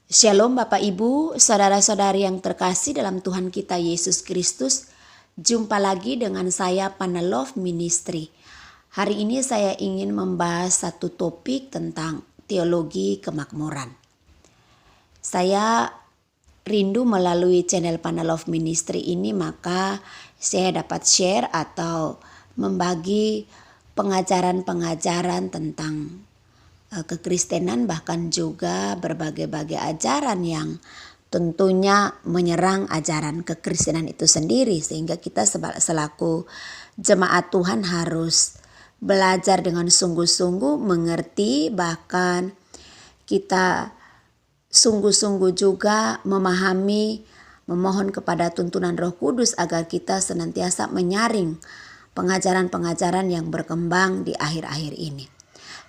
Shalom Bapak Ibu, saudara-saudari yang terkasih dalam Tuhan kita Yesus Kristus. Jumpa lagi dengan saya Panelove Ministry. Hari ini saya ingin membahas satu topik tentang teologi kemakmuran. Saya rindu melalui channel Panelove Ministry ini, maka saya dapat share atau membagi pengajaran-pengajaran tentang kekristenan, bahkan juga berbagai-bagai ajaran yang tentunya menyerang ajaran kekristenan itu sendiri, sehingga kita selaku jemaat Tuhan harus belajar dengan sungguh-sungguh mengerti, bahkan kita sungguh-sungguh juga memahami, memohon kepada tuntunan Roh Kudus agar kita senantiasa menyaring pengajaran-pengajaran yang berkembang di akhir-akhir ini.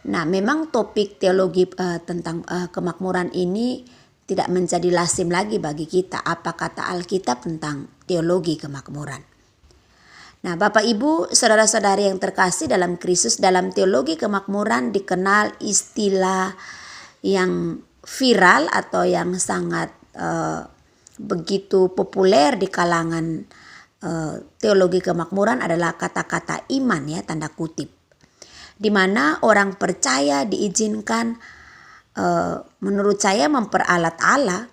Nah, memang topik teologi tentang kemakmuran ini tidak menjadi lazim lagi bagi kita. Apa kata Alkitab tentang teologi kemakmuran? Nah, Bapak Ibu, saudara-saudari yang terkasih dalam Kristus, dalam teologi kemakmuran dikenal istilah yang viral atau yang sangat begitu populer di kalangan teologi kemakmuran adalah kata-kata iman, ya, tanda kutip. Di mana orang percaya diizinkan menurut saya memperalat Allah.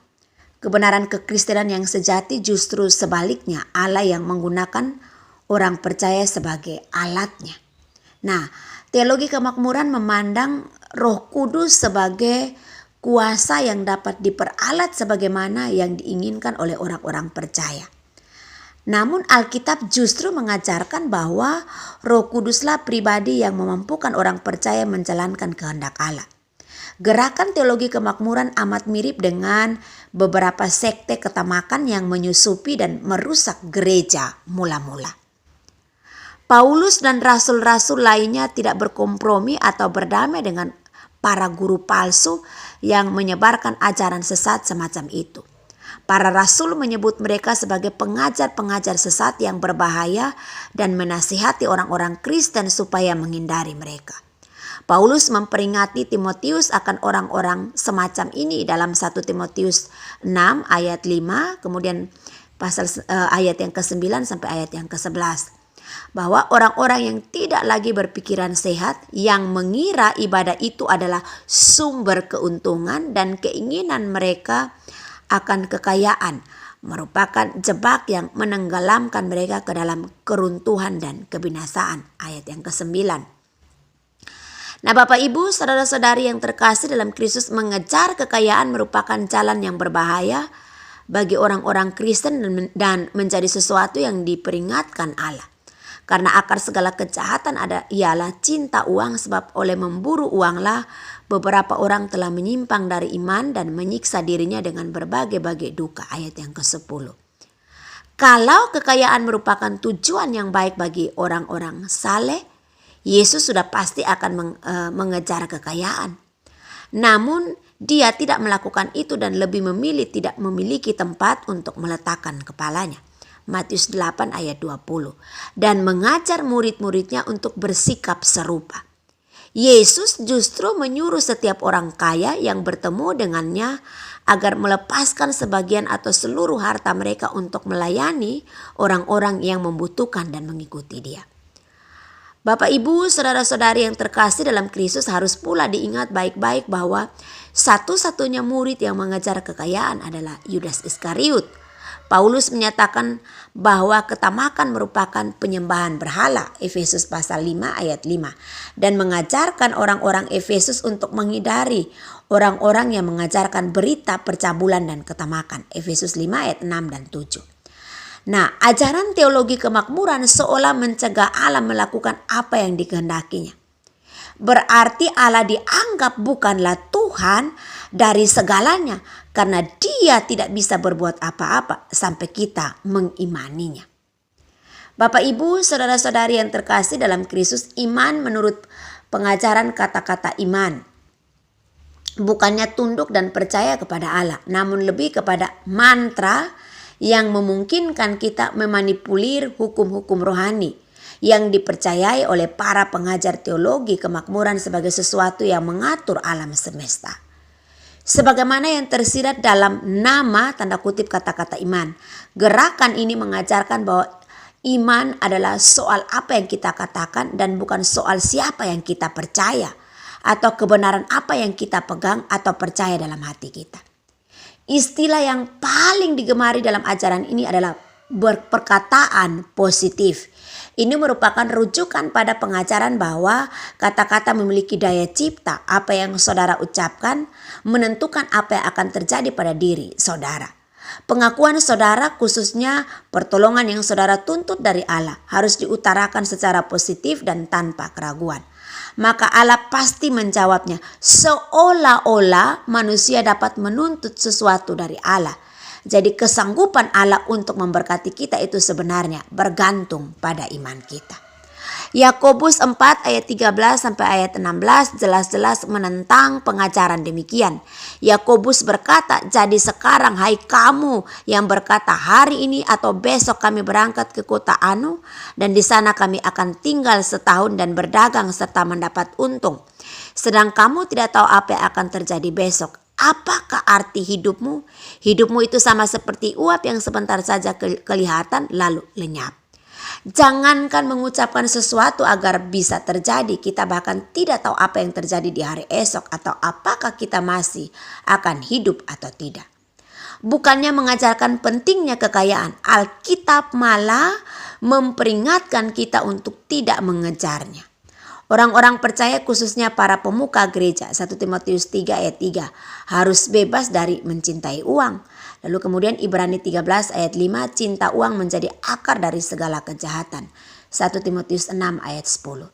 Kebenaran kekristenan yang sejati justru sebaliknya, Allah yang menggunakan orang percaya sebagai alatnya. Nah, teologi kemakmuran memandang Roh Kudus sebagai kuasa yang dapat diperalat sebagaimana yang diinginkan oleh orang-orang percaya. Namun Alkitab justru mengajarkan bahwa Roh Kuduslah pribadi yang memampukan orang percaya menjalankan kehendak Allah. Gerakan teologi kemakmuran amat mirip dengan beberapa sekte ketamakan yang menyusupi dan merusak gereja mula-mula. Paulus dan rasul-rasul lainnya tidak berkompromi atau berdamai dengan para guru palsu yang menyebarkan ajaran sesat semacam itu. Para rasul menyebut mereka sebagai pengajar-pengajar sesat yang berbahaya dan menasihati orang-orang Kristen supaya menghindari mereka. Paulus memperingati Timotius akan orang-orang semacam ini dalam 1 Timotius 6 ayat 5, kemudian pasal ayat yang ke-9 sampai ayat yang ke-11. Bahwa orang-orang yang tidak lagi berpikiran sehat, yang mengira ibadah itu adalah sumber keuntungan dan keinginan mereka akan kekayaan, merupakan jebak yang menenggelamkan mereka ke dalam keruntuhan dan kebinasaan. Ayat yang ke-9. Nah, Bapak Ibu, saudara-saudari yang terkasih dalam Kristus, mengejar kekayaan merupakan jalan yang berbahaya bagi orang-orang Kristen dan menjadi sesuatu yang diperingatkan Allah. Karena akar segala kejahatan ialah cinta uang, sebab oleh memburu uanglah beberapa orang telah menyimpang dari iman dan menyiksa dirinya dengan berbagai-bagai duka. Ayat yang ke-10. Kalau kekayaan merupakan tujuan yang baik bagi orang-orang saleh, Yesus sudah pasti akan mengejar kekayaan. Namun dia tidak melakukan itu dan lebih memilih tidak memiliki tempat untuk meletakkan kepalanya. Matius 8 ayat 20. Dan mengajar murid-muridnya untuk bersikap serupa. Yesus justru menyuruh setiap orang kaya yang bertemu dengannya agar melepaskan sebagian atau seluruh harta mereka untuk melayani orang-orang yang membutuhkan dan mengikuti dia. Bapak Ibu, saudara-saudari yang terkasih dalam Kristus, harus pula diingat baik-baik bahwa satu-satunya murid yang mengejar kekayaan adalah Yudas Iskariot. Paulus menyatakan bahwa ketamakan merupakan penyembahan berhala, Efesus pasal 5 ayat 5, dan mengajarkan orang-orang Efesus untuk menghindari orang-orang yang mengajarkan berita percabulan dan ketamakan, Efesus 5 ayat 6 dan 7. Nah, ajaran teologi kemakmuran seolah mencegah Allah melakukan apa yang dikehendakinya. Berarti Allah dianggap bukanlah Tuhan dari segalanya, karena dia tidak bisa berbuat apa-apa sampai kita mengimaninya. Bapak Ibu, saudara-saudari yang terkasih dalam Kristus, iman menurut pengajaran kata-kata iman bukannya tunduk dan percaya kepada Allah, namun lebih kepada mantra yang memungkinkan kita memanipulir hukum-hukum rohani yang dipercayai oleh para pengajar teologi kemakmuran sebagai sesuatu yang mengatur alam semesta. Sebagaimana yang tersirat dalam nama tanda kutip kata-kata iman. Gerakan ini mengajarkan bahwa iman adalah soal apa yang kita katakan dan bukan soal siapa yang kita percaya atau kebenaran apa yang kita pegang atau percaya dalam hati kita. Istilah yang paling digemari dalam ajaran ini adalah berperkataan positif. Ini merupakan rujukan pada pengajaran bahwa kata-kata memiliki daya cipta. Apa yang saudara ucapkan menentukan apa yang akan terjadi pada diri saudara. Pengakuan saudara, khususnya pertolongan yang saudara tuntut dari Allah, harus diutarakan secara positif dan tanpa keraguan. Maka Allah pasti menjawabnya seolah-olah manusia dapat menuntut sesuatu dari Allah. Jadi kesanggupan Allah untuk memberkati kita itu sebenarnya bergantung pada iman kita. Yakobus 4 ayat 13 sampai ayat 16 jelas-jelas menentang pengajaran demikian. Yakobus berkata, jadi sekarang hai kamu yang berkata hari ini atau besok kami berangkat ke kota Anu dan di sana kami akan tinggal setahun dan berdagang serta mendapat untung. Sedang kamu tidak tahu apa yang akan terjadi besok. Apakah arti hidupmu? Hidupmu itu sama seperti uap yang sebentar saja kelihatan lalu lenyap. Jangankan mengucapkan sesuatu agar bisa terjadi, kita bahkan tidak tahu apa yang terjadi di hari esok atau apakah kita masih akan hidup atau tidak. Bukannya mengajarkan pentingnya kekayaan, Alkitab malah memperingatkan kita untuk tidak mengejarnya. Orang-orang percaya khususnya para pemuka gereja 1 Timotius 3 ayat 3 harus bebas dari mencintai uang. Lalu kemudian Ibrani 13 ayat 5 cinta uang menjadi akar dari segala kejahatan. 1 Timotius 6 ayat 10.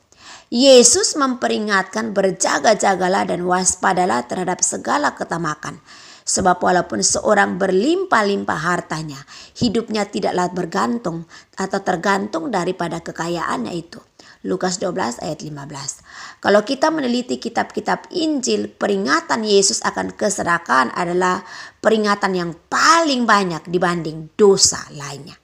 Yesus memperingatkan berjaga-jagalah dan waspadalah terhadap segala ketamakan. Sebab walaupun seorang berlimpah-limpah hartanya, hidupnya tidaklah bergantung atau tergantung daripada kekayaannya itu. Lukas 12 ayat 15. Kalau kita meneliti kitab-kitab Injil, peringatan Yesus akan keserakahan adalah peringatan yang paling banyak dibanding dosa lainnya.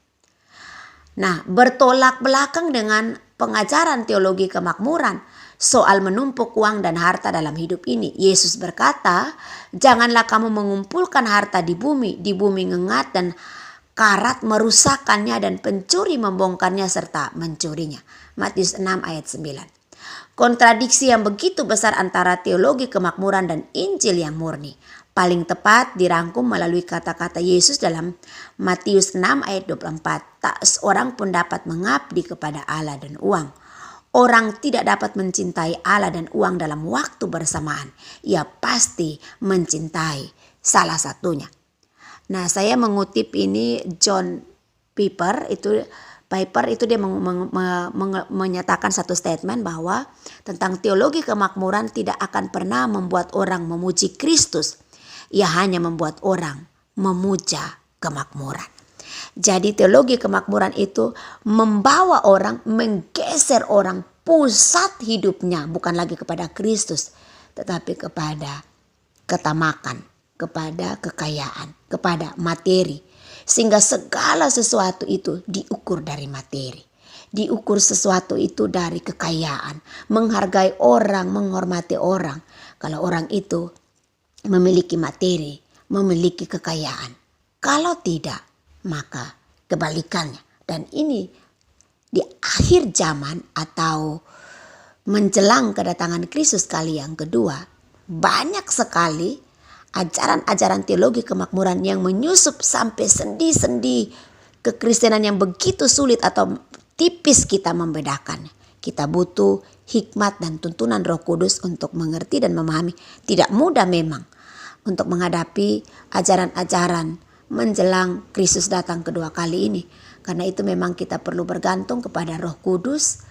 Nah, bertolak belakang dengan pengajaran teologi kemakmuran soal menumpuk uang dan harta dalam hidup ini. Yesus berkata, janganlah kamu mengumpulkan harta di bumi ngengat dan karat merusakkannya dan pencuri membongkarnya serta mencurinya. Matius 6 ayat 9. Kontradiksi yang begitu besar antara teologi kemakmuran dan Injil yang murni paling tepat dirangkum melalui kata-kata Yesus dalam Matius 6 ayat 24. Tak seorang pun dapat mengabdi kepada Allah dan uang. Orang tidak dapat mencintai Allah dan uang dalam waktu bersamaan. Ia pasti mencintai salah satunya. Nah, saya mengutip ini John Piper itu dia menyatakan satu statement bahwa tentang teologi kemakmuran tidak akan pernah membuat orang memuji Kristus. Ia hanya membuat orang memuja kemakmuran. Jadi teologi kemakmuran itu membawa orang, menggeser orang pusat hidupnya bukan lagi kepada Kristus, tetapi kepada ketamakan, kepada kekayaan, kepada materi. Sehingga segala sesuatu itu diukur dari materi. Diukur sesuatu itu dari kekayaan. Menghargai orang, menghormati orang. Kalau orang itu memiliki materi, memiliki kekayaan. Kalau tidak, maka kebalikannya. Dan ini di akhir zaman atau menjelang kedatangan Kristus kali yang kedua, banyak sekali ajaran-ajaran teologi kemakmuran yang menyusup sampai sendi-sendi kekristenan yang begitu sulit atau tipis kita membedakan. Kita butuh hikmat dan tuntunan Roh Kudus untuk mengerti dan memahami. Tidak mudah memang untuk menghadapi ajaran-ajaran menjelang Kristus datang kedua kali ini. Karena itu memang kita perlu bergantung kepada Roh Kudus,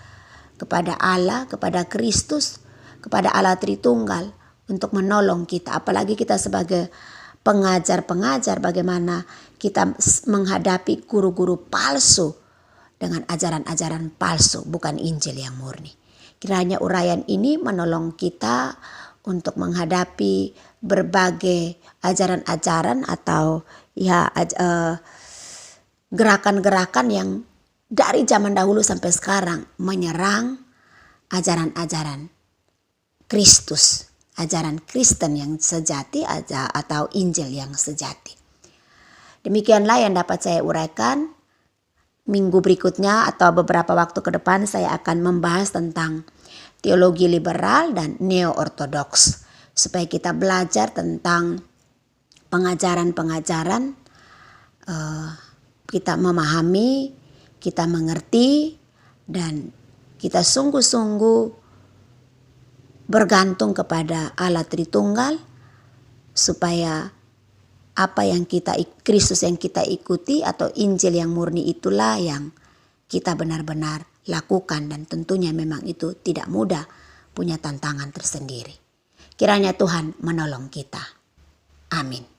kepada Allah, kepada Kristus, kepada Allah Tritunggal untuk menolong kita. Apalagi kita sebagai pengajar-pengajar, bagaimana kita menghadapi guru-guru palsu dengan ajaran-ajaran palsu, bukan Injil yang murni. Kiranya uraian ini menolong kita untuk menghadapi berbagai ajaran-ajaran atau gerakan-gerakan yang dari zaman dahulu sampai sekarang menyerang ajaran-ajaran Kristus ajaran Kristen yang sejati atau Injil yang sejati. Demikianlah yang dapat saya uraikan. Minggu berikutnya atau beberapa waktu ke depan saya akan membahas tentang teologi liberal dan neo-ortodoks. Supaya kita belajar tentang pengajaran-pengajaran, kita memahami, kita mengerti, dan kita sungguh-sungguh bergantung kepada Allah Tritunggal supaya apa yang Kristus yang kita ikuti atau Injil yang murni itulah yang kita benar-benar lakukan, dan tentunya memang itu tidak mudah, punya tantangan tersendiri. Kiranya Tuhan menolong kita. Amin.